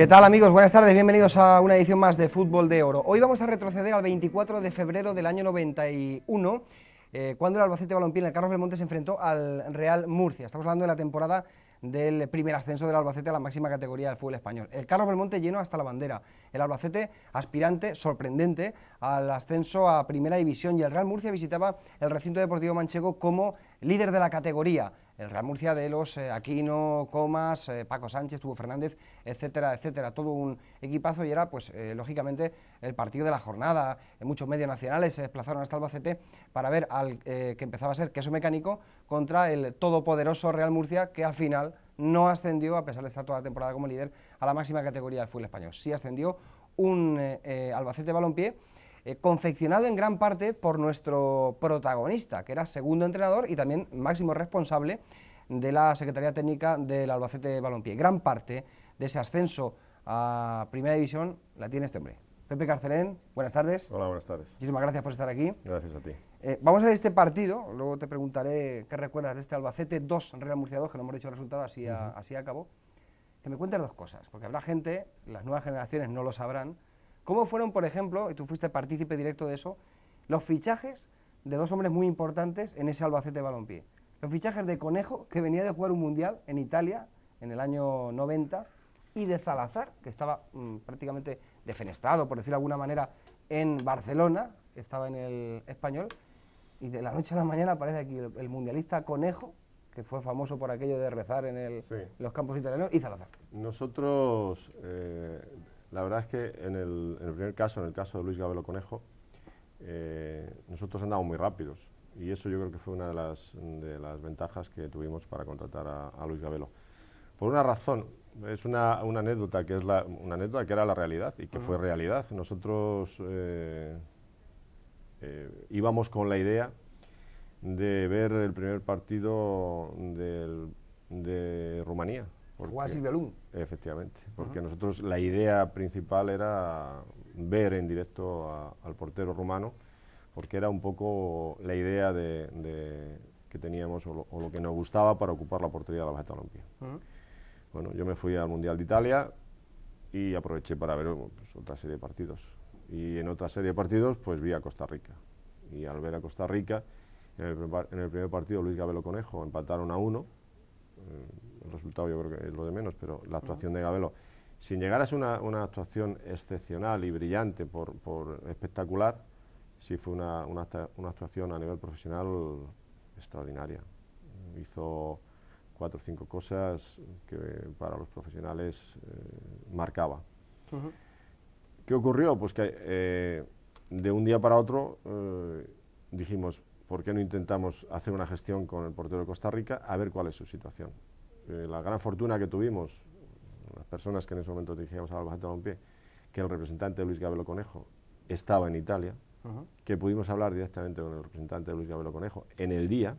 ¿Qué tal, amigos? Buenas tardes, bienvenidos a una edición más de Fútbol de Oro. Hoy vamos a retroceder al 24 de febrero del año 91, cuando el Albacete Balompié en el Carlos Belmonte se enfrentó al Real Murcia. Estamos hablando de la temporada del primer ascenso del Albacete a la máxima categoría del fútbol español. El Carlos Belmonte lleno hasta la bandera. El Albacete aspirante, sorprendente, al ascenso a Primera División, y el Real Murcia visitaba el recinto deportivo manchego como líder de la categoría. El Real Murcia de los Aquino, Comas, Paco Sánchez, Tuvo Fernández, etcétera, etcétera. Todo un equipazo, y era, pues, lógicamente, el partido de la jornada. Muchos medios nacionales se desplazaron hasta Albacete para ver al que empezaba a ser Queso Mecánico contra el todopoderoso Real Murcia, que al final no ascendió, a pesar de estar toda la temporada como líder, a la máxima categoría del fútbol español. Sí ascendió un Albacete Balompié confeccionado en gran parte por nuestro protagonista, que era segundo entrenador y también máximo responsable de la Secretaría Técnica del Albacete Balompié. Gran parte de ese ascenso a Primera División la tiene este hombre. Pepe Carcelén, buenas tardes. Hola, buenas tardes. Muchísimas gracias por estar aquí. Gracias a ti. Vamos a ver este partido, luego te preguntaré qué recuerdas de este Albacete 2, Real Murcia 2, que no hemos dicho el resultado, así a cabo. Que me cuentes dos cosas, porque habrá gente, las nuevas generaciones no lo sabrán. ¿Cómo fueron, por ejemplo, y tú fuiste partícipe directo de eso, los fichajes de dos hombres muy importantes en ese Albacete Balompié? Los fichajes de Conejo, que venía de jugar un mundial en Italia en el año 90, y de Salazar, que estaba prácticamente defenestrado, por decirlo de alguna manera, en Barcelona, estaba en el Español, y de la noche a la mañana aparece aquí el mundialista Conejo, que fue famoso por aquello de rezar en los campos italianos, y Salazar. Nosotros, la verdad es que en el primer caso, en el caso de Luis Gabelo Conejo, nosotros andábamos muy rápidos, y eso yo creo que fue una de las ventajas que tuvimos para contratar a Luis Gabelo. Por una razón, es una anécdota que es una anécdota que era la realidad y que fue realidad. Nosotros íbamos con la idea de ver el primer partido de Rumanía. Jugaba Silvio Lung. Efectivamente, porque nosotros la idea principal era ver en directo al portero rumano, porque era un poco la idea que teníamos o lo que nos gustaba para ocupar la portería de la Albacete Balompié. Bueno, yo me fui al Mundial de Italia y aproveché para ver pues, otra serie de partidos. Y en otra serie de partidos pues vi a Costa Rica. Y al ver a Costa Rica, en el primer partido Luis Gabelo Conejo empataron a 1. El resultado yo creo que es lo de menos, pero la actuación de Gabelo, sin llegar a ser una actuación excepcional y brillante por espectacular, sí fue una actuación a nivel profesional extraordinaria. Hizo 4 o 5 cosas que para los profesionales marcaba. ¿Qué ocurrió? Pues que de un día para otro dijimos, ¿por qué no intentamos hacer una gestión con el portero de Costa Rica a ver cuál es su situación? La gran fortuna que tuvimos, las personas que en ese momento dirigíamos al Albacete Balompié, que el representante de Luis Gabelo Conejo estaba en Italia, que pudimos hablar directamente con el representante de Luis Gabelo Conejo en el día,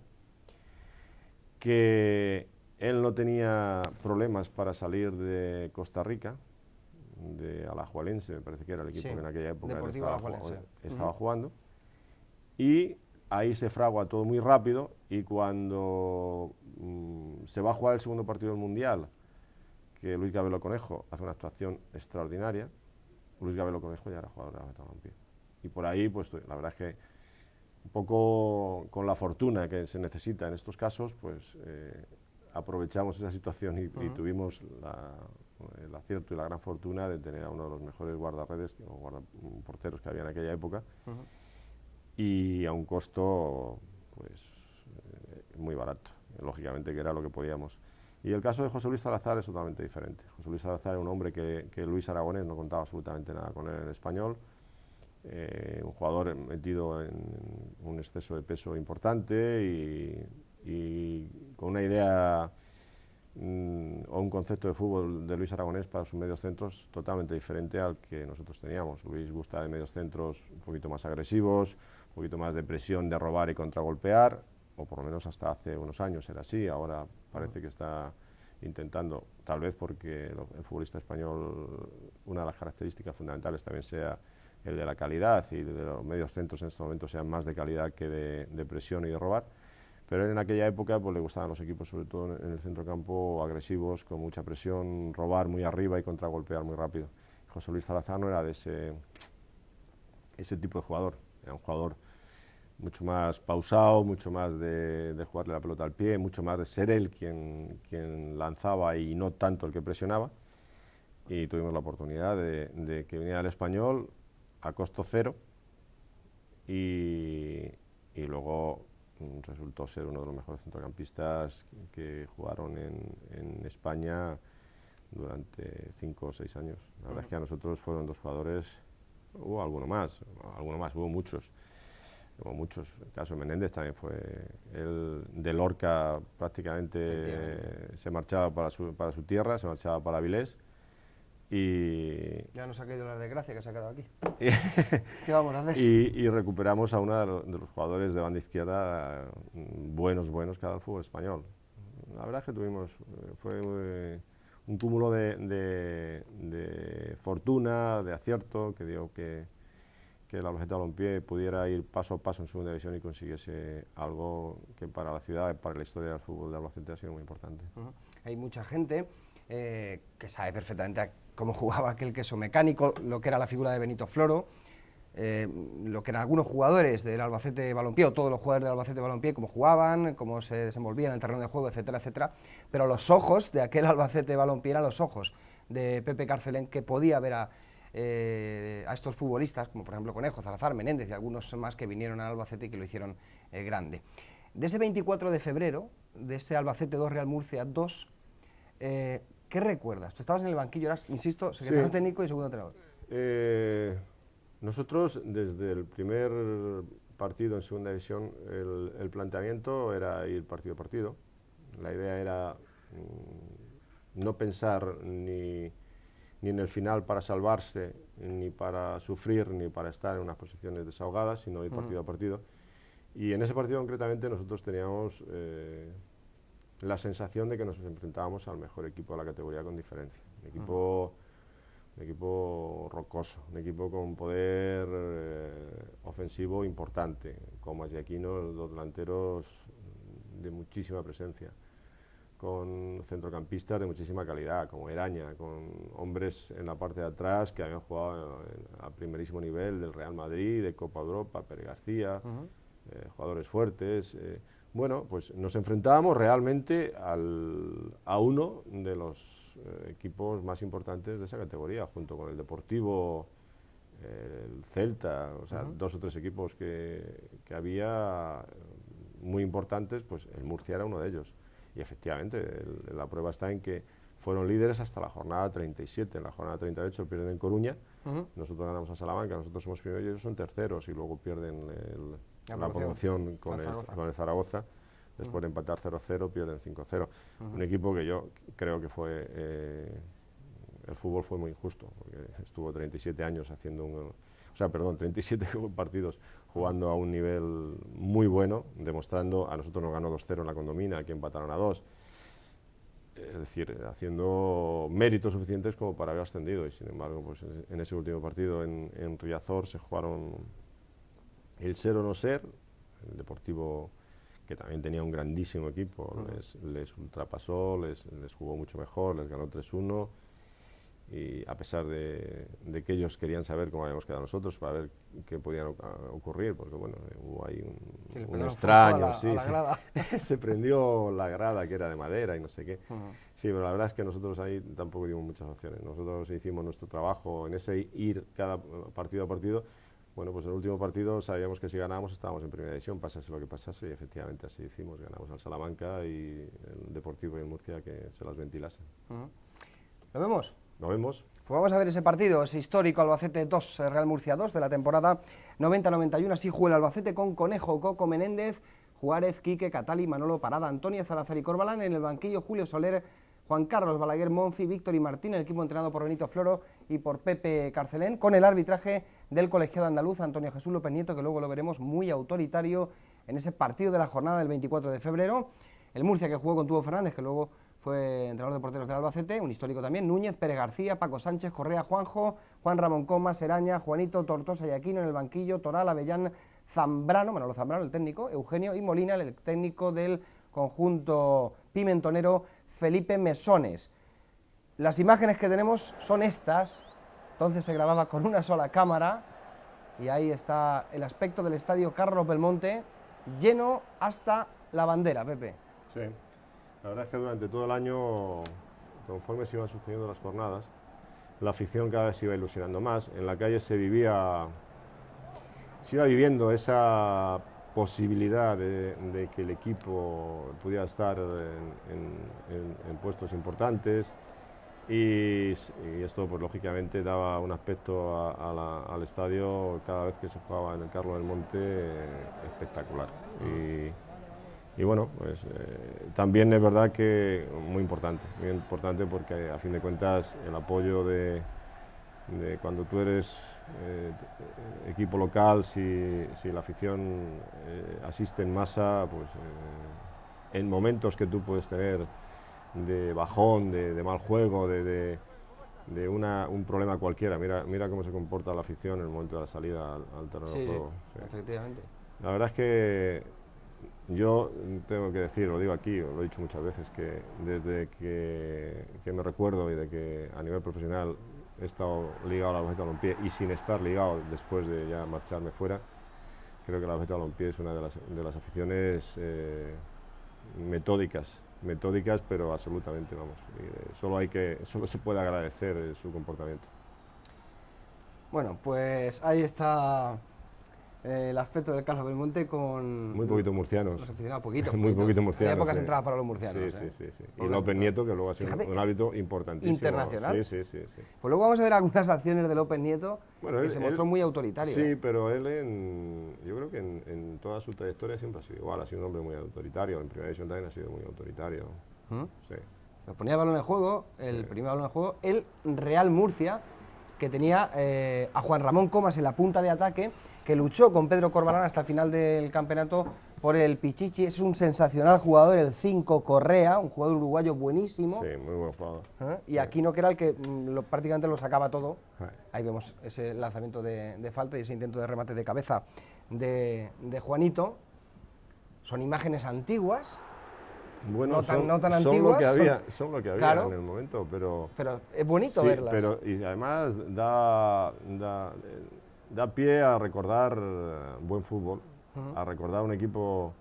que él no tenía problemas para salir de Costa Rica, de Alajuelense, me parece que era el equipo que en aquella época estaba jugando, y ahí se fragua todo muy rápido, y cuando se va a jugar el segundo partido del Mundial, que Luis Gabelo Conejo hace una actuación extraordinaria, Luis Gabelo Conejo ya era jugador de la Albacete Balompié. Y por ahí, pues la verdad es que un poco con la fortuna que se necesita en estos casos, pues aprovechamos esa situación y tuvimos el acierto y la gran fortuna de tener a uno de los mejores guardarredes o porteros que había en aquella época, y a un costo pues muy barato, lógicamente, que era lo que podíamos. Y el caso de José Luis Salazar es totalmente diferente. José Luis Salazar era un hombre que Luis Aragonés no contaba absolutamente nada con él en español, un jugador metido en un exceso de peso importante y con una idea o un concepto de fútbol de Luis Aragonés para sus medios centros totalmente diferente al que nosotros teníamos. Luis gusta de medios centros un poquito más agresivos, un poquito más de presión, de robar y contragolpear, o por lo menos hasta hace unos años era así. Ahora parece que está intentando, tal vez porque el futbolista español, una de las características fundamentales también sea el de la calidad, y de los medios centros en estos momentos sean más de calidad que de presión y de robar. pero en aquella época pues, le gustaban los equipos, sobre todo en el centrocampo, agresivos, con mucha presión, robar muy arriba y contragolpear muy rápido. José Luis Salazar no era de ese tipo de jugador, era un jugador mucho más pausado, mucho más de jugarle la pelota al pie, mucho más de ser él quien lanzaba y no tanto el que presionaba. Y tuvimos la oportunidad de que viniera el Español a costo cero y luego resultó ser uno de los mejores centrocampistas que jugaron en España durante 5 o 6 años. La verdad es que a nosotros fueron 2 jugadores, hubo alguno más, hubo muchos. El caso de Menéndez también fue, él de Lorca prácticamente se marchaba para su tierra, se marchaba para Avilés y... Ya nos ha caído la desgracia que se ha quedado aquí. ¿Qué vamos a hacer? Y recuperamos a uno de los jugadores de banda izquierda buenos que ha dado el fútbol español. La verdad es que fue un cúmulo de fortuna, de acierto, que dio que el Albacete Balompié pudiera ir paso a paso en segunda división y consiguiese algo que para la ciudad, para la historia del fútbol de Albacete ha sido muy importante. Hay mucha gente que sabe perfectamente cómo jugaba aquel queso mecánico, lo que era la figura de Benito Floro, lo que eran algunos jugadores del Albacete Balompié, o todos los jugadores del Albacete Balompié, cómo jugaban, cómo se desenvolvían en el terreno de juego, etcétera, etcétera, pero los ojos de aquel Albacete Balompié eran los ojos de Pepe Carcelén, que podía ver a estos futbolistas, como por ejemplo Conejo, Salazar, Menéndez y algunos más que vinieron al Albacete y que lo hicieron grande. De ese 24 de febrero, de ese Albacete 2, Real Murcia 2, ¿qué recuerdas? Tú estabas en el banquillo, eras, insisto, secretario técnico y segundo entrenador. Nosotros, desde el primer partido en segunda división, el planteamiento era ir partido a partido. La idea era no pensar ni en el final para salvarse, ni para sufrir, ni para estar en unas posiciones desahogadas, sino ir partido a partido. Y en ese partido concretamente nosotros teníamos la sensación de que nos enfrentábamos al mejor equipo de la categoría con diferencia. Un equipo rocoso, un equipo con poder ofensivo importante, con Masyaquino, 2 delanteros de muchísima presencia, con centrocampistas de muchísima calidad, como Eraña, con hombres en la parte de atrás que habían jugado a primerísimo nivel del Real Madrid, de Copa Europa, Pere García, jugadores fuertes. Bueno, pues nos enfrentábamos realmente a uno de los equipos más importantes de esa categoría, junto con el Deportivo, el Celta, o sea, 2 o 3 equipos que había muy importantes, pues el Murcia era uno de ellos. Y efectivamente, la prueba está en que fueron líderes hasta la jornada 37. En la jornada 38 pierden en Coruña, nosotros ganamos a Salamanca, nosotros somos primeros y ellos son terceros, y luego pierden la promoción con el Zaragoza. Después de empatar 0-0, pierden 5-0. Un equipo que yo creo que fue... el fútbol fue muy injusto, porque estuvo 37 años haciendo 37 partidos jugando a un nivel muy bueno, demostrando, a nosotros nos ganó 2-0 en la Condomina, aquí empataron a 2, es decir, haciendo méritos suficientes como para haber ascendido, y sin embargo, pues en ese último partido en Riazor se jugaron el ser o no ser, el Deportivo, que también tenía un grandísimo equipo, les ultrapasó, les jugó mucho mejor, les ganó 3-1, y a pesar de que ellos querían saber cómo habíamos quedado nosotros para ver qué podía ocurrir, porque bueno, hubo ahí un extraño, se prendió la grada que era de madera y no sé qué. Sí, pero la verdad es que nosotros ahí tampoco dimos muchas opciones. Nosotros hicimos nuestro trabajo en ese ir cada partido a partido. Bueno, pues en el último partido sabíamos que si ganábamos estábamos en primera división, pasase lo que pasase, y efectivamente así hicimos, ganamos al Salamanca y el Deportivo y el Murcia que se las ventilasen. ¿Lo vemos? Lo vemos. Pues vamos a ver ese partido, ese histórico Albacete 2, Real Murcia 2 de la temporada 90-91. Así jugó el Albacete con Conejo, Coco, Menéndez, Juárez, Quique, Catali, Manolo, Parada, Antonio, Salazar y Corbalán. En el banquillo, Julio Soler, Juan Carlos Balaguer, Monfi, Víctor y Martín, el equipo entrenado por Benito Floro y por Pepe Carcelén, con el arbitraje del colegiado andaluz Antonio Jesús López Nieto, que luego lo veremos muy autoritario en ese partido de la jornada del 24 de febrero. El Murcia, que jugó con Tubo Fernández, que luego fue entrenador de porteros del Albacete, un histórico también, Núñez, Pérez García, Paco Sánchez, Correa, Juanjo, Juan Ramón Comas, Eraña, Juanito, Tortosa y Aquino en el banquillo, Toral, Avellán, Zambrano, Manolo Zambrano, el técnico, Eugenio, y Molina, el técnico del conjunto pimentonero, Felipe Mesones. Las imágenes que tenemos son estas, entonces se grababa con una sola cámara, y ahí está el aspecto del estadio Carlos Belmonte, lleno hasta la bandera, Pepe. Sí, la verdad es que durante todo el año, conforme se iban sucediendo las jornadas, la afición cada vez se iba ilusionando más. En la calle se iba viviendo esa posibilidad de que el equipo pudiera estar en puestos importantes, y esto pues lógicamente daba un aspecto al estadio cada vez que se jugaba en el Carlos Belmonte espectacular. Y bueno, pues también es verdad que muy importante porque a fin de cuentas el apoyo de cuando tú eres equipo local, si la afición asiste en masa, pues en momentos que tú puedes tener de bajón, de mal juego, de un problema cualquiera, mira cómo se comporta la afición en el momento de la salida al terreno de juego. Sí, efectivamente. La verdad es que yo tengo que decir, lo digo aquí, lo he dicho muchas veces, que desde que me recuerdo y de que a nivel profesional he estado ligado al Albacete Balompié, y sin estar ligado después de ya marcharme fuera, creo que el Albacete Balompié es una de las aficiones metódicas, pero absolutamente, vamos, solo se puede agradecer su comportamiento. Bueno, pues ahí está el aspecto del Carlos Belmonte con... Muy poquitos murcianos. Los aficionados, poquito. Muy poquitos murcianos. Hay pocas entradas para los murcianos. Sí. Y López Nieto, que luego ha sido un árbitro importantísimo. Internacional. Sí. Pues luego vamos a ver algunas acciones de López Nieto, que se mostró muy autoritario. Sí, pero él, yo creo que en toda su trayectoria siempre ha sido igual, ha sido un hombre muy autoritario. En primera división también ha sido muy autoritario. Sí. Nos ponía el balón en juego, el primer balón en juego, el Real Murcia, que tenía a Juan Ramón Comas en la punta de ataque, que luchó con Pedro Corbalán hasta el final del campeonato por el Pichichi. Es un sensacional jugador, el 5 Correa, un jugador uruguayo buenísimo. Sí, muy buen jugador. Y Aquino, que era el que prácticamente lo sacaba todo. Ahí vemos ese lanzamiento de falta y ese intento de remate de cabeza de Juanito. Son imágenes antiguas. Bueno, no tan antiguas. Son lo que había claro, en el momento, pero es bonito verlas. Y además da pie a recordar buen fútbol, a recordar un equipo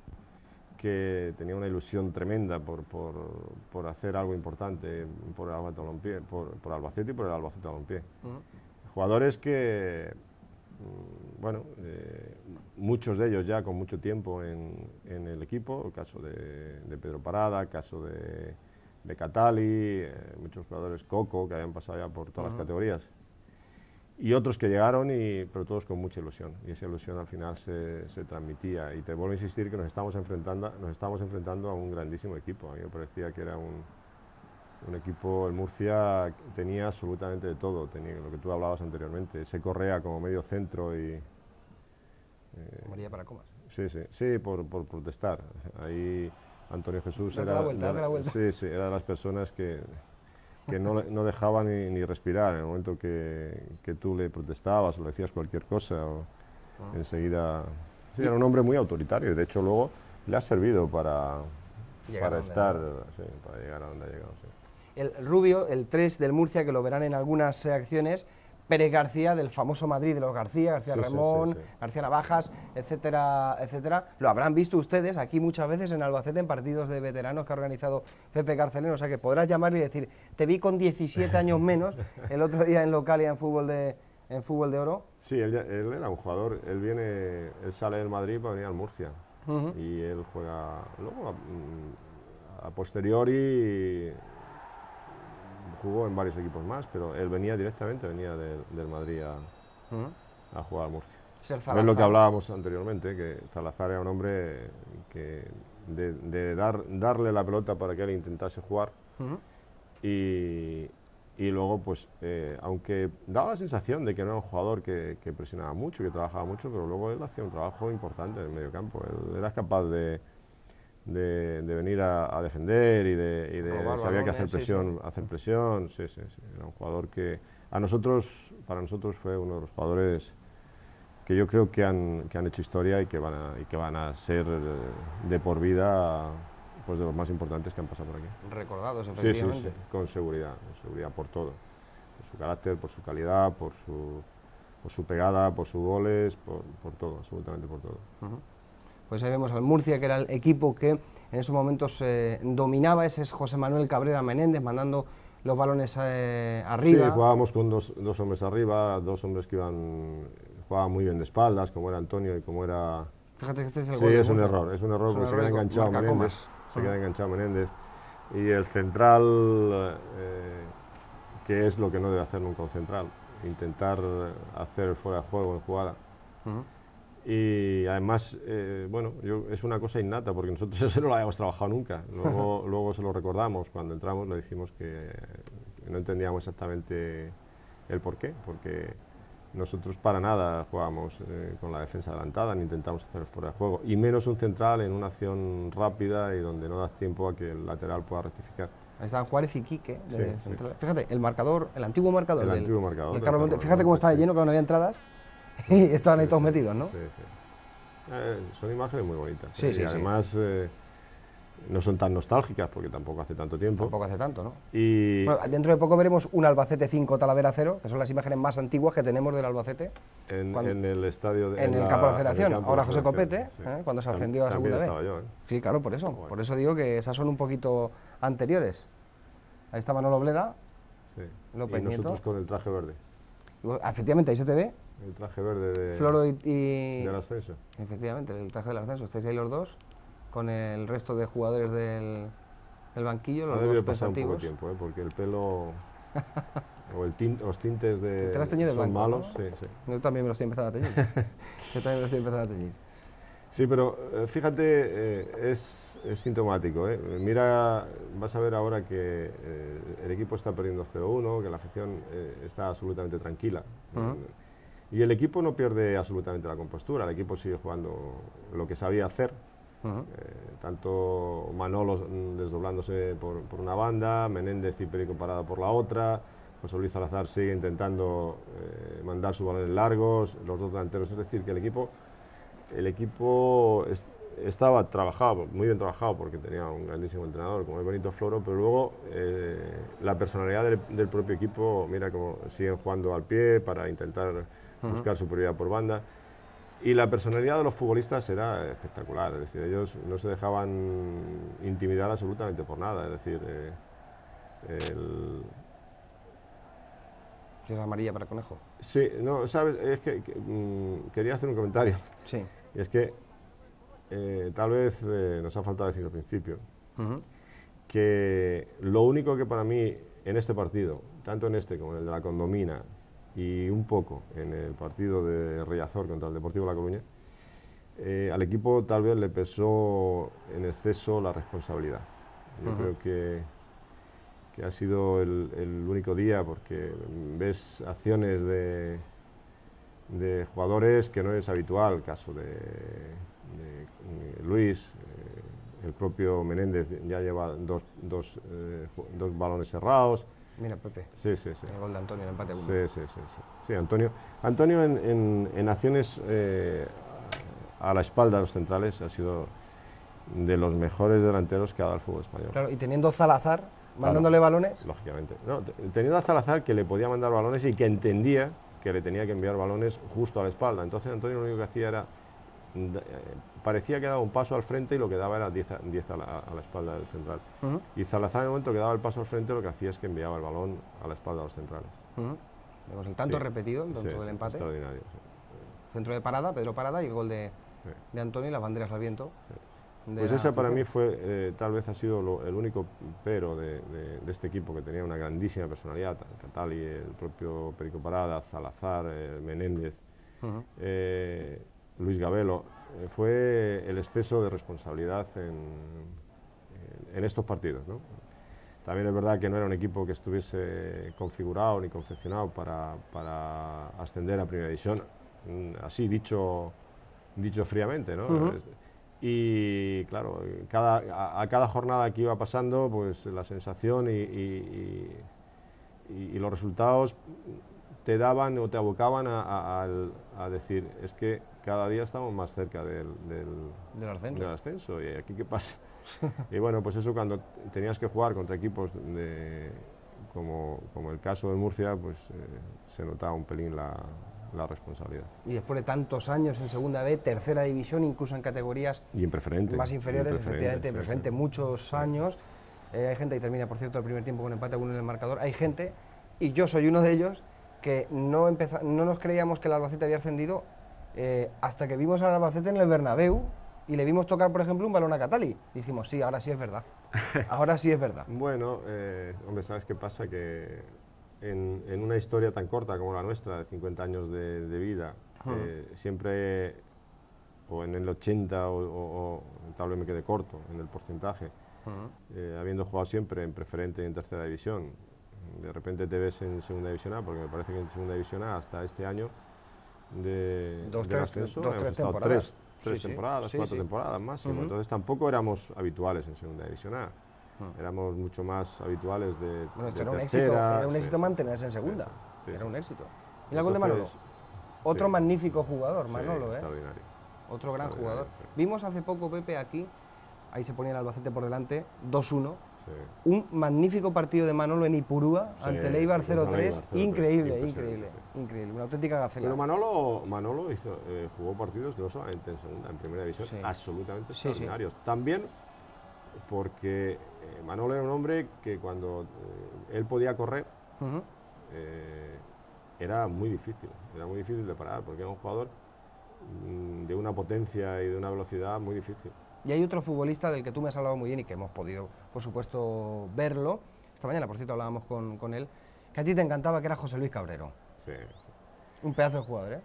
que tenía una ilusión tremenda por hacer algo importante por el Albacete Balompié, por Albacete y por el Albacete Balompié. Jugadores que, bueno, muchos de ellos ya con mucho tiempo en el equipo, el caso de Pedro Parada, el caso de Catali, muchos jugadores Coco que habían pasado ya por todas las categorías, y otros que llegaron, pero todos con mucha ilusión, y esa ilusión al final se transmitía. Y te vuelvo a insistir que nos estamos enfrentando a un grandísimo equipo. A mí me parecía que era un equipo, el Murcia tenía absolutamente de todo, tenía lo que tú hablabas anteriormente, ese Correa como medio centro y... María para Comas. Sí, por protestar. Ahí Antonio Jesús era de las personas que no dejaba ni respirar. En el momento que tú le protestabas o le decías cualquier cosa, enseguida... Sí, era un hombre muy autoritario, y de hecho luego le ha servido para llegar a donde ha llegado. Sí. El Rubio, el 3 del Murcia, que lo verán en algunas acciones, Pérez García, del famoso Madrid de los García Ramón, García Navajas, etcétera, etcétera. Lo habrán visto ustedes aquí muchas veces en Albacete, en partidos de veteranos que ha organizado Pepe Carceleno, o sea que podrás llamarle y decir, te vi con 17 años menos el otro día en Localia en fútbol de oro. Sí, él era un jugador, él sale del Madrid para venir al Murcia, y él juega, luego a posteriori jugó en varios equipos más, pero él venía del Madrid a jugar al Murcia. Es lo que hablábamos anteriormente, que Salazar era un hombre que de darle la pelota para que él intentase jugar, y luego, pues, aunque daba la sensación de que no era un jugador que presionaba mucho, que trabajaba mucho, pero luego él hacía un trabajo importante en el medio campo. Él era capaz de venir a defender y sabía que hacer presión, sí. Era un jugador que para nosotros fue uno de los jugadores que yo creo que han hecho historia y que van a ser de por vida pues de los más importantes que han pasado por aquí. Recordados, efectivamente. Sí, con seguridad por todo, por su carácter, por su calidad, por su pegada, por sus goles, por todo, absolutamente por todo. Pues ahí vemos al Murcia, que era el equipo que en esos momentos dominaba. Ese es José Manuel Cabrera Menéndez mandando los balones arriba. Sí, jugábamos con dos hombres arriba, dos hombres que jugaban muy bien de espaldas, como era Antonio y como era... Fíjate que este es el sí, gol. Es un error porque se queda enganchado Menéndez. Se queda enganchado Menéndez. Y el central, que es lo que no debe hacer nunca un central, intentar hacer fuera de juego en jugada. Y además, bueno, es una cosa innata, porque nosotros eso no lo habíamos trabajado nunca. Luego se lo recordamos, cuando entramos le dijimos que no entendíamos exactamente el porqué, porque nosotros para nada jugábamos con la defensa adelantada, ni intentamos hacer fuera de juego, y menos un central en una acción rápida y donde no das tiempo a que el lateral pueda rectificar. Ahí están Juárez y Quique. Sí. Fíjate, el marcador, el antiguo marcador. El antiguo marcador. Fíjate cómo estaba lleno, que no había entradas. Y estaban ahí todos metidos, ¿no? Sí. Son imágenes muy bonitas. Sí, y además no son tan nostálgicas porque tampoco hace tanto tiempo. Tampoco hace tanto, ¿no? Y bueno, dentro de poco veremos un Albacete 5, Talavera 0, que son las imágenes más antiguas que tenemos del Albacete. En el estadio en el campo de la Federación. Ahora José Copete, cuando se ascendió a segunda vez. Estaba yo, Sí, claro, por eso. Por eso digo que esas son un poquito anteriores. Ahí está Manolo Bleda. Sí. López y nosotros Nieto. Con el traje verde. Efectivamente, ahí se te ve. El traje verde Floro y del ascenso. Efectivamente, el traje del ascenso. Estáis ahí los dos, con el resto de jugadores del banquillo, los dos pensativos. Un poco tiempo, porque el pelo o los tintes ¿Te has teñido son el blanco, malos. ¿no? Sí. Yo también me lo estoy empezando a teñir. Yo también me lo estoy empezando a teñir. Sí, pero fíjate, es sintomático. Mira, vas a ver ahora que el equipo está perdiendo 0-1, que la afición está absolutamente tranquila. Y el equipo no pierde absolutamente la compostura, el equipo sigue jugando lo que sabía hacer. Tanto Manolo desdoblándose por una banda, Menéndez y Perico Parada por la otra, José Luis Salazar sigue intentando mandar sus balones largos, los dos delanteros, es decir, que el equipo estaba trabajado, muy bien trabajado, porque tenía un grandísimo entrenador como es Benito Floro, pero luego la personalidad del propio equipo, mira cómo siguen jugando al pie para intentar buscar superioridad por banda, y la personalidad de los futbolistas era espectacular, es decir, ellos no se dejaban intimidar absolutamente por nada, es decir, ¿Es la amarilla para Conejo? Sí, no, sabes, es que quería hacer un comentario. Sí. Y es que tal vez nos ha faltado decir al principio que lo único que para mí en este partido, tanto en este como en el de la Condomina y un poco en el partido de Riazor contra el Deportivo La Coruña, al equipo tal vez le pesó en exceso la responsabilidad. Yo creo que ha sido el único día, porque ves acciones de jugadores que no es habitual, el caso de Luis, el propio Menéndez ya lleva dos balones cerrados. Mira, Pepe, sí. El gol de Antonio, el empate a 1. Sí, Antonio en acciones a la espalda de los centrales ha sido de los mejores delanteros que ha dado el fútbol español. Claro, y teniendo Salazar mandándole balones. Lógicamente. No, teniendo a Salazar que le podía mandar balones y que entendía que le tenía que enviar balones justo a la espalda. Entonces Antonio lo único que hacía era, parecía que daba un paso al frente y lo que daba era 10 a la espalda del central. Y Salazar en el momento que daba el paso al frente lo que hacía es que enviaba el balón a la espalda de los centrales. Vemos el tanto repetido dentro del empate. Extraordinario. Centro de Parada, Pedro Parada, y el gol de Antonio y las banderas al viento. Pues esa para mí fue, tal vez ha sido el único pero de este equipo, que tenía una grandísima personalidad, Catali, el propio Perico Parada, Salazar, Menéndez, Luis Gabelo, fue el exceso de responsabilidad en estos partidos, ¿no? También es verdad que no era un equipo que estuviese configurado ni confeccionado para ascender a Primera División, así dicho fríamente, ¿no? Y claro, a cada jornada que iba pasando, pues la sensación y los resultados te daban o te abocaban a decir, es que cada día estamos más cerca del ascenso, y aquí qué pasa. Y bueno, pues eso, cuando tenías que jugar contra equipos como el caso del Murcia, pues se notaba un pelín la responsabilidad. Y después de tantos años en Segunda B, Tercera División, incluso en categorías y en preferente, más inferiores, efectivamente, en preferente muchos años. Hay gente que termina, por cierto, el primer tiempo con empate a 1 en el marcador. Hay gente, y yo soy uno de ellos, que no nos creíamos que el Albacete había ascendido hasta que vimos al Albacete en el Bernabéu y le vimos tocar, por ejemplo, un balón a Catali. Dijimos, sí, ahora sí es verdad. Ahora sí es verdad. Bueno, hombre, ¿sabes qué pasa? Que en una historia tan corta como la nuestra, de 50 años de vida, siempre, o en el 80, o tal vez me quede corto en el porcentaje, habiendo jugado siempre en preferente y en tercera división, de repente te ves en segunda división A, porque me parece que en segunda división A hasta este año del ascenso hemos estado tres temporadas, 4 temporadas máximo, entonces tampoco éramos habituales en segunda división A. Éramos mucho más habituales de tercera. Era un éxito mantenerse en segunda. Era un éxito. Mira el gol de Manolo. Otro magnífico jugador, Manolo, extraordinario. Otro gran jugador. Vimos hace poco, Pepe, aquí, ahí se ponía el Albacete por delante, 2-1. Un magnífico partido de Manolo en Ipurúa, ante el Eibar 0-3. Increíble, increíble. Una auténtica gacela. Pero Manolo jugó partidos no solamente en segunda, en primera división, absolutamente extraordinarios. También porque Manolo era un hombre que cuando él podía correr era muy difícil de parar, porque era un jugador de una potencia y de una velocidad muy difícil. Y hay otro futbolista del que tú me has hablado muy bien y que hemos podido, por supuesto, verlo. Esta mañana, por cierto, hablábamos con él, que a ti te encantaba, que era José Luis Cabrero. Sí. Un pedazo de jugador, ¿eh?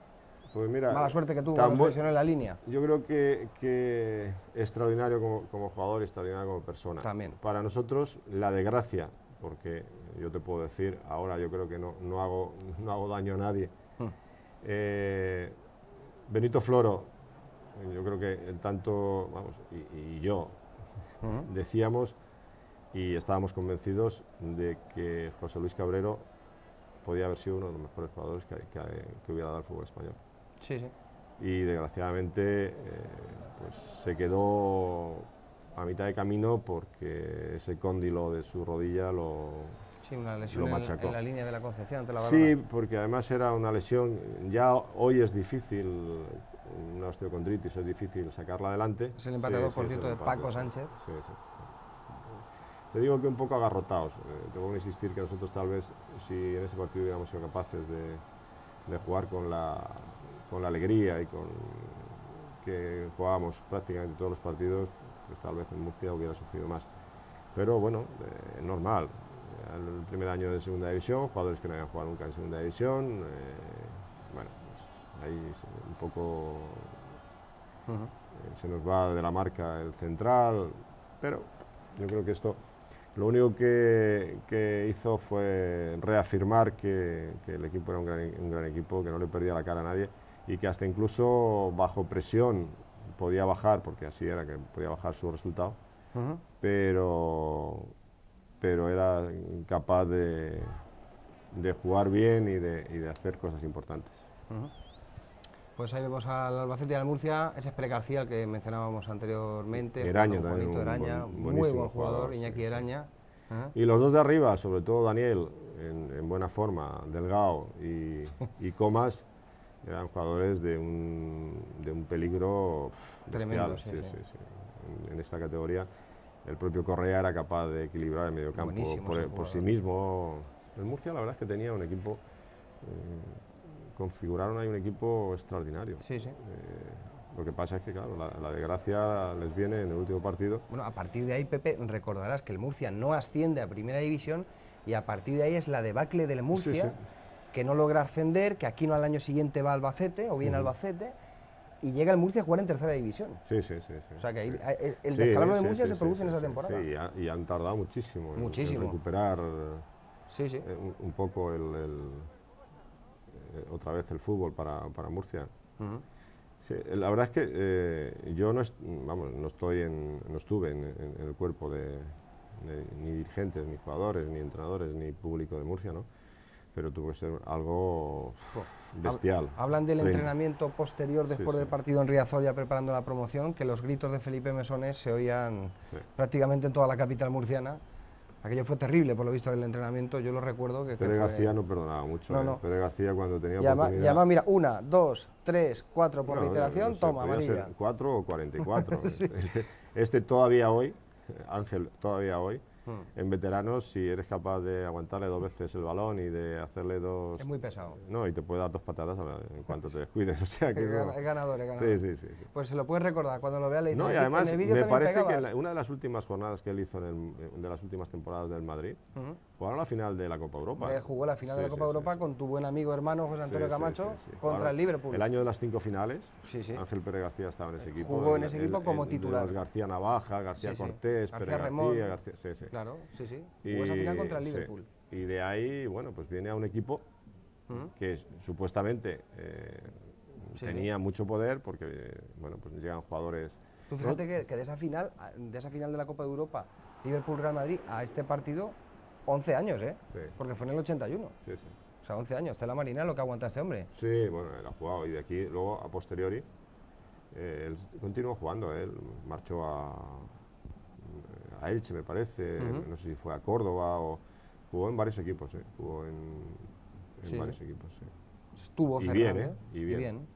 Pues mira, mala suerte que tuvo cuando se lesionó en la línea. Yo creo que extraordinario como jugador y extraordinario como persona. También. Para nosotros, la desgracia, porque yo te puedo decir, ahora yo creo que no hago daño a nadie. Benito Floro, yo creo que tanto, vamos, y yo decíamos y estábamos convencidos de que José Luis Cabrero podía haber sido uno de los mejores jugadores que hubiera dado el fútbol español. Sí, sí. Y desgraciadamente pues se quedó a mitad de camino porque ese cóndilo de su rodilla lo machacó. En la línea de la Concepción ante la Barra. Sí, porque además era una lesión, ya hoy es difícil, una osteocondritis es difícil sacarla adelante. Es el empate 2, por cierto, de Paco Sánchez. Sí. Te digo que un poco agarrotados. Tengo que insistir que nosotros tal vez, si en ese partido hubiéramos sido capaces de jugar con la alegría y con que jugábamos prácticamente todos los partidos, pues tal vez en Murcia hubiera sufrido más. Pero bueno, es normal. El primer año de segunda división, jugadores que no habían jugado nunca en segunda división, bueno, pues ahí un poco se nos va de la marca el central, pero yo creo que esto lo único que hizo fue reafirmar que el equipo era un gran equipo, que no le perdía la cara a nadie y que hasta incluso bajo presión podía bajar, porque así era, que podía bajar su resultado, pero era capaz de jugar bien y de hacer cosas importantes. Pues ahí vemos al Albacete y al Murcia, ese Pere García, el que mencionábamos anteriormente. Eraña también, muy buen jugador, Iñaki Eraña. Y los dos de arriba, sobre todo Daniel, en buena forma, Delgado y Comas, eran jugadores de un peligro tremendo. Sí. En esta categoría, el propio Correa era capaz de equilibrar el mediocampo por sí mismo. El Murcia, la verdad es que tenía un equipo, configuraron ahí un equipo extraordinario. Sí. Lo que pasa es que, claro, la desgracia les viene en el último partido. Bueno, a partir de ahí, Pepe, recordarás que el Murcia no asciende a Primera División y a partir de ahí es la debacle del Murcia, que no logra ascender, que aquí no al año siguiente va Albacete, o viene Albacete, y llega el Murcia a jugar en Tercera División. Sí. O sea que ahí, el descalabro de Murcia se produce en esa temporada. Sí, y han tardado muchísimo en recuperar un poco otra vez el fútbol para Murcia. Sí, la verdad es que yo no estuve en el cuerpo ni dirigentes, ni jugadores, ni entrenadores, ni público de Murcia, ¿no? pero tuvo que ser algo bestial. Hablan del entrenamiento posterior después del partido en Riazor, ya preparando la promoción, que los gritos de Felipe Mesones se oían prácticamente en toda la capital murciana. Aquello fue terrible, por lo visto, el entrenamiento, yo lo recuerdo. Pere García no perdonaba mucho. Pere García, cuando tenía oportunidad... Y además, mira, 1, 2, 3, 4 por reiteración, no sé, toma, amarilla. 4 o 44. Sí. Este todavía hoy, Ángel, todavía hoy, en veteranos, si eres capaz de aguantarle 2 veces el balón y de hacerle 2... Es muy pesado. No, y te puede dar 2 patadas en cuanto te descuides. O sea, que es ganador, es ganador. Sí. Pues se lo puedes recordar, cuando lo vea le dice, no, y además, en el me parece que una de las últimas jornadas que él hizo, de las últimas temporadas del Madrid, jugaron la final de la Copa Europa. Jugó la final de la Copa Europa con tu buen amigo hermano José Antonio Camacho contra el Liverpool. El año de las 5 finales, Ángel Pere García estaba en ese equipo. Jugó en ese equipo como titular. García Navaja, García Cortés, Pere García, García... Claro, Jugó esa final contra el Liverpool. Y de ahí, bueno, pues viene a un equipo que supuestamente tenía mucho poder, porque, bueno, pues llegan jugadores... Tú fíjate que de esa final de la Copa de Europa, Liverpool-Real Madrid, a este partido, 11 años, porque fue en el 81. O sea, 11 años, Tela Marina, lo que aguanta este hombre. Sí, bueno, él ha jugado, y de aquí, luego, a posteriori, él continuó jugando, él marchó a Elche, me parece, no sé si fue a Córdoba, o jugó en varios equipos, jugó en varios equipos. Estuvo y Fernández. Bien, y bien.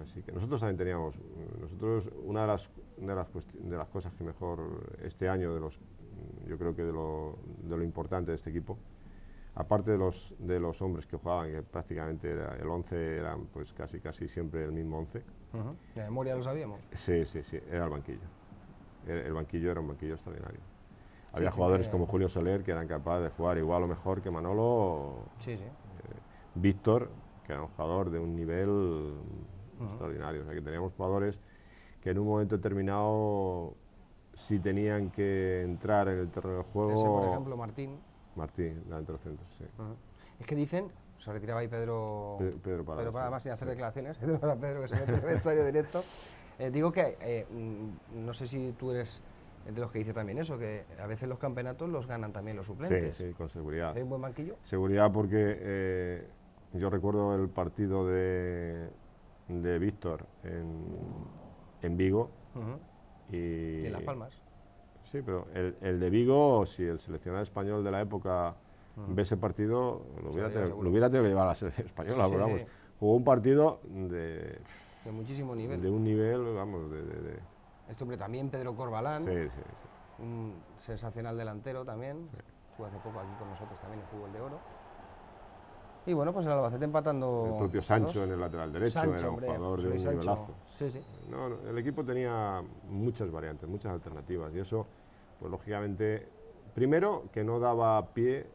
Así que nosotros también teníamos, una de las cosas que mejor este año, yo creo que de lo importante de este equipo, aparte de los hombres que jugaban, que prácticamente el 11 eran pues casi siempre el mismo 11. De memoria lo sabíamos. Sí, era el banquillo. El banquillo era un banquillo extraordinario. Había jugadores como Julio Soler que eran capaces de jugar igual o mejor que Manolo. Víctor, que era un jugador de un nivel extraordinario. O sea, que teníamos jugadores que en un momento determinado, si tenían que entrar en el terreno de juego... Ese, por ejemplo, Martín, delantero centro, sí. Es que dicen, se retiraba ahí Pedro Parada, además sin hacer declaraciones, Pedro que se mete en el vestuario directo. Digo que, no sé si tú eres de los que dice también eso, que a veces los campeonatos los ganan también los suplentes. Sí, con seguridad. ¿Hay un buen banquillo? Seguridad porque yo recuerdo el partido de Víctor en Vigo. Y en Las Palmas. Sí, pero el de Vigo, si el seleccionado español de la época ve ese partido, lo hubiera tenido que llevar a la selección española, porque vamos, jugó un partido de muchísimo nivel. De un nivel, vamos, Este hombre también, Pedro Corbalán, sí. Un sensacional delantero también, estuvo hace poco aquí con nosotros también en Fútbol de Oro. Y bueno, pues el Albacete empatando... El propio Sancho en el lateral derecho, era un jugador de un nivelazo. Sí. No, el equipo tenía muchas variantes, muchas alternativas, y eso, pues lógicamente, primero, que no daba pie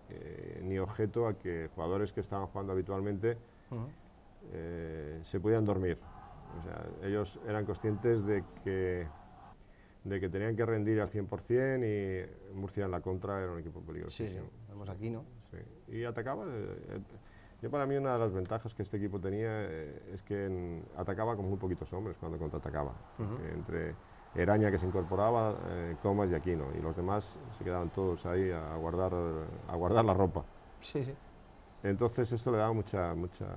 ni objeto a que jugadores que estaban jugando habitualmente se pudieran dormir. O sea, ellos eran conscientes de que tenían que rendir al 100%, y Murcia en la contra era un equipo peligrosísimo. Sí, vemos aquí, ¿no? Sí. Y atacaba. Yo, para mí, una de las ventajas que este equipo tenía es que atacaba con muy poquitos hombres cuando contraatacaba. Entre Eraña, que se incorporaba, Comas y Aquino, y los demás se quedaban todos ahí a guardar la ropa. Sí. Entonces esto le daba mucha...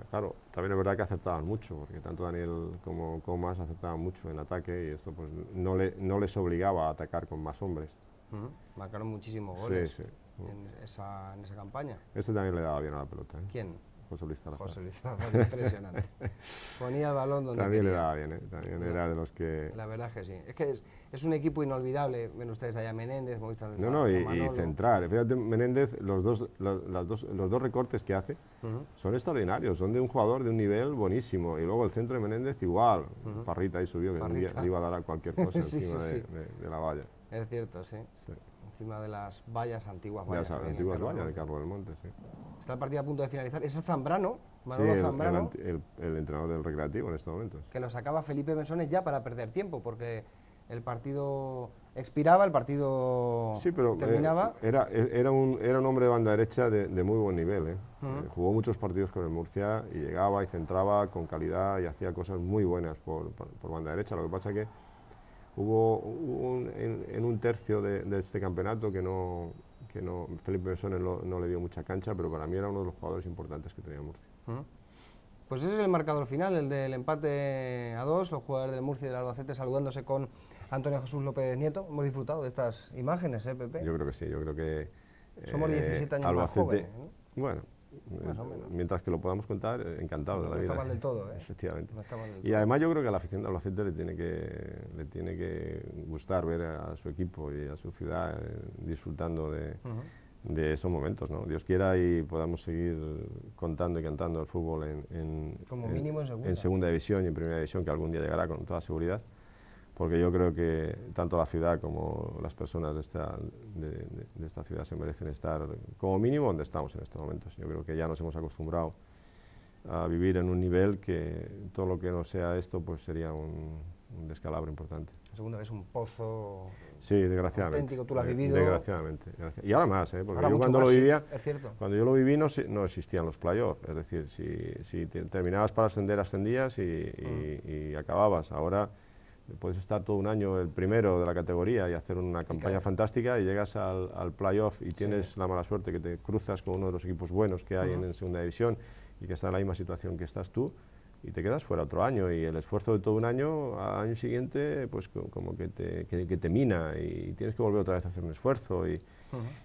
Claro, también es verdad que acertaban mucho, porque tanto Daniel como Comas acertaban mucho en ataque, y esto pues no les obligaba a atacar con más hombres. Marcaron muchísimos goles sí. en esa campaña. Este también le daba bien a la pelota. ¿Quién? José Luis Salazar. José Luis Salazar, impresionante. Ponía el balón donde también quería. Le daba bien, también era de los que... La verdad es que sí. Es que es un equipo inolvidable. Ven ustedes allá Menéndez, Movistar de No, y central. Fíjate, Menéndez, los dos recortes que hace son extraordinarios, son de un jugador de un nivel buenísimo. Y luego el centro de Menéndez igual. Parrita ahí subió, que un día le iba a dar a cualquier cosa encima de la valla. Es cierto, sí. Encima de las antiguas vallas. Las antiguas vallas de Carlos del Monte, sí. Está el partido a punto de finalizar. Es el Zambrano, Manolo Zambrano, el entrenador del Recreativo en estos momentos. Que lo sacaba Felipe Mesones ya para perder tiempo, porque el partido expiraba, el partido terminaba. Era un hombre de banda derecha de muy buen nivel. Jugó muchos partidos con el Murcia y llegaba y centraba con calidad y hacía cosas muy buenas por banda derecha. Lo que pasa es que hubo en un tercio de este campeonato que que no, Felipe Besone no le dio mucha cancha, pero para mí era uno de los jugadores importantes que tenía Murcia. Pues ese es el marcador final, el del empate a 2, los jugadores del Murcia y del Albacete saludándose con Antonio Jesús López Nieto. Hemos disfrutado de estas imágenes, Pepe. Yo creo que sí, yo creo que... Somos 17 años Albacete, más jóvenes, ¿no? Bueno, mientras que lo podamos contar, encantado de la vida. No está mal del todo, Efectivamente. No está mal del todo. Y además yo creo que a la afición de Albacete le tiene que gustar ver a su equipo y a su ciudad disfrutando de esos momentos, ¿no? Dios quiera y podamos seguir contando y cantando el fútbol en segunda división y en primera división, que algún día llegará con toda seguridad, porque yo creo que tanto la ciudad como las personas de esta ciudad se merecen estar como mínimo donde estamos en estos momentos. Yo creo que ya nos hemos acostumbrado a vivir en un nivel que todo lo que no sea esto pues sería un descalabro importante. La segunda vez un pozo, sí, desgraciadamente, auténtico, tú lo has vivido. Desgraciadamente. Y ahora más, porque ahora yo cuando lo vivía, es cierto. Cuando yo lo viví no existían los playoffs, es decir, si terminabas para ascender, ascendías y acababas. Ahora puedes estar todo un año el primero de la categoría y hacer una campaña fantástica y llegas al playoff y tienes la mala suerte que te cruzas con uno de los equipos buenos que hay en segunda división y que está en la misma situación que estás tú, y te quedas fuera otro año, y el esfuerzo de todo un año, al año siguiente, pues como que te mina, y tienes que volver otra vez a hacer un esfuerzo, y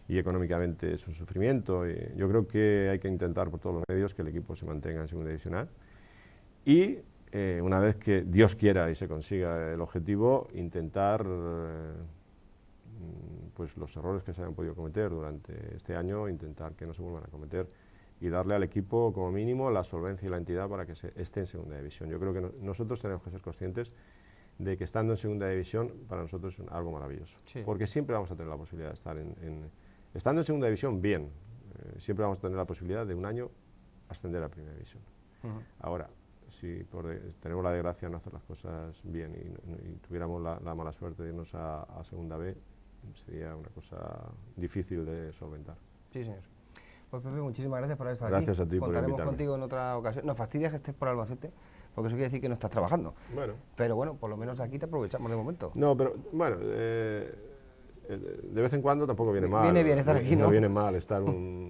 económicamente es un sufrimiento. Y yo creo que hay que intentar por todos los medios que el equipo se mantenga en segunda divisional, y una vez que Dios quiera y se consiga el objetivo, intentar pues los errores que se hayan podido cometer durante este año, intentar que no se vuelvan a cometer, y darle al equipo como mínimo la solvencia y la entidad para que esté en segunda división. Yo creo que nosotros tenemos que ser conscientes de que estando en segunda división para nosotros es algo maravilloso, porque siempre vamos a tener la posibilidad de estar estando en segunda división bien, siempre vamos a tener la posibilidad de un año ascender a primera división. Ahora, si tenemos la desgracia de no hacer las cosas bien y tuviéramos la mala suerte de irnos a segunda B, sería una cosa difícil de solventar. Sí, señor. Pues Pepe, muchísimas gracias por haber estado aquí. Gracias a ti por invitarme. Contaremos contigo en otra ocasión. Nos fastidia que estés por Albacete, porque eso quiere decir que no estás trabajando. Bueno. Pero bueno, por lo menos aquí te aprovechamos de momento. No, pero bueno, de vez en cuando tampoco viene mal. Viene bien estar aquí, ¿no? No viene mal estar un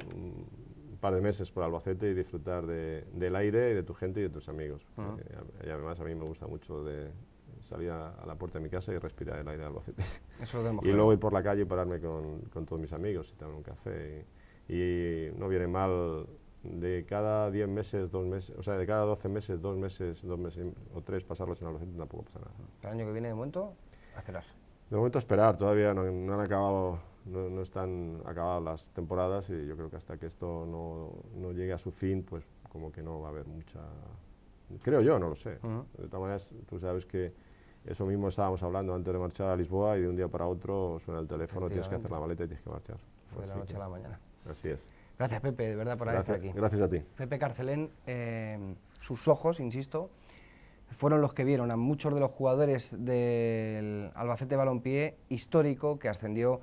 par de meses por Albacete y disfrutar del aire y de tu gente y de tus amigos. Y además a mí me gusta mucho de salir a la puerta de mi casa y respirar el aire de Albacete. Eso lo tenemos y luego ir por la calle y pararme con todos mis amigos y tomar un café. Y no viene mal de cada 10 meses, 2 meses, o sea, de cada 12 meses, 2 meses o 3 pasarlos en Albacete, tampoco pasa nada. El año que viene, de momento, a esperar. De momento esperar, todavía no han acabado, no están acabadas las temporadas, y yo creo que hasta que esto no llegue a su fin, pues como que no va a haber mucha... Creo yo, no lo sé. De todas maneras, tú sabes que eso mismo estábamos hablando antes de marchar a Lisboa, y de un día para otro suena el teléfono, tienes que hacer la maleta y tienes que marchar. Fue de la noche a la mañana. Así es. Gracias, Pepe, de verdad, por haber estado aquí. Gracias a ti. Pepe Carcelén, sus ojos, insisto, fueron los que vieron a muchos de los jugadores del Albacete Balompié histórico que ascendió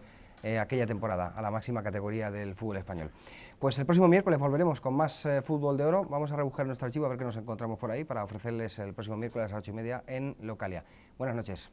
aquella temporada a la máxima categoría del fútbol español. Pues el próximo miércoles volveremos con más fútbol de oro. Vamos a rebuscar nuestro archivo a ver qué nos encontramos por ahí para ofrecerles el próximo miércoles a las 8:30 en Localia. Buenas noches.